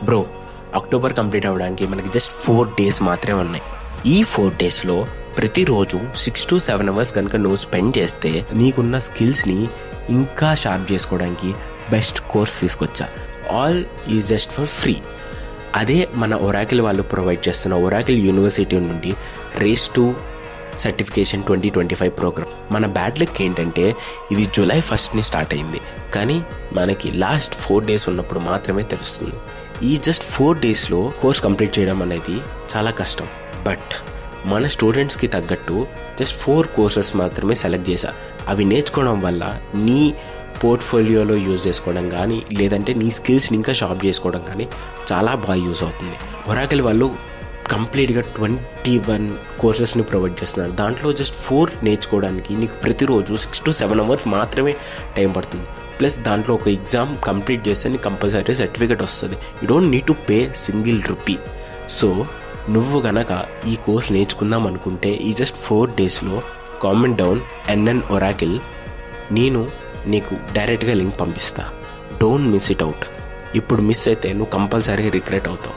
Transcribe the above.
Bro, October complete అవ్వడానికి మనకి just 4 days మాత్రమే ఉన్నాయి. ఈ 4 daysలో ప్రతిరోజు 6 to 7 hours కనుక నువ్వు స్పెండ్ చేస్తే నీకున్న స్కిల్స్ని ఇంకా షార్ప్ చేసుకోవడానికి బెస్ట్ కోర్స్ తీసుకొచ్చా. All is just for free. అదే మన ఒరాకిల్ వాళ్ళు ప్రొవైడ్ చేస్తున్న ఒరాకిల్ యూనివర్సిటీ నుండి రేస్ టు సర్టిఫికేషన్ 2025 ప్రోగ్రామ్. మన బ్యాడ్ లక్ ఏంటంటే ఇది July 1st స్టార్ట్ అయింది, కానీ మనకి లాస్ట్ 4 days ఉన్నప్పుడు మాత్రమే తెలుస్తుంది. ఈ జస్ట్ 4 daysలో కోర్స్ కంప్లీట్ చేయడం అనేది చాలా కష్టం. బట్ మన స్టూడెంట్స్కి తగ్గట్టు జస్ట్ 4 courses మాత్రమే సెలెక్ట్ చేశా. అవి నేర్చుకోవడం వల్ల నీ పోర్ట్ఫోలియోలో యూజ్ చేసుకోవడం కానీ, లేదంటే నీ స్కిల్స్ని ఇంకా షార్ప్ చేసుకోవడం కానీ చాలా బాగా యూజ్ అవుతుంది. ఒరాకిల్ వాళ్ళు కంప్లీట్గా 21 కోర్సెస్ని ప్రొవైడ్ చేస్తున్నారు. దాంట్లో జస్ట్ 4 నేర్చుకోవడానికి నీకు ప్రతిరోజు 6 to 7 hours మాత్రమే టైం పడుతుంది. ప్లస్ దాంట్లో ఒక ఎగ్జామ్ కంప్లీట్ చేస్తే నీకు కంపల్సరీ సర్టిఫికేట్ వస్తుంది. You don't need to pay single rupee. So నువ్వు గనక ఈ కోర్స్ నేర్చుకుందాం అనుకుంటే ఈ జస్ట్ 4 daysలో కామెంట్ డౌన్ NN ఒరాకిల్, నేను నీకు డైరెక్ట్గా లింక్ పంపిస్తా. Don't miss it out. ఇప్పుడు మిస్ అయితే నువ్వు కంపల్సరీ రిగ్రెట్ అవుతావు.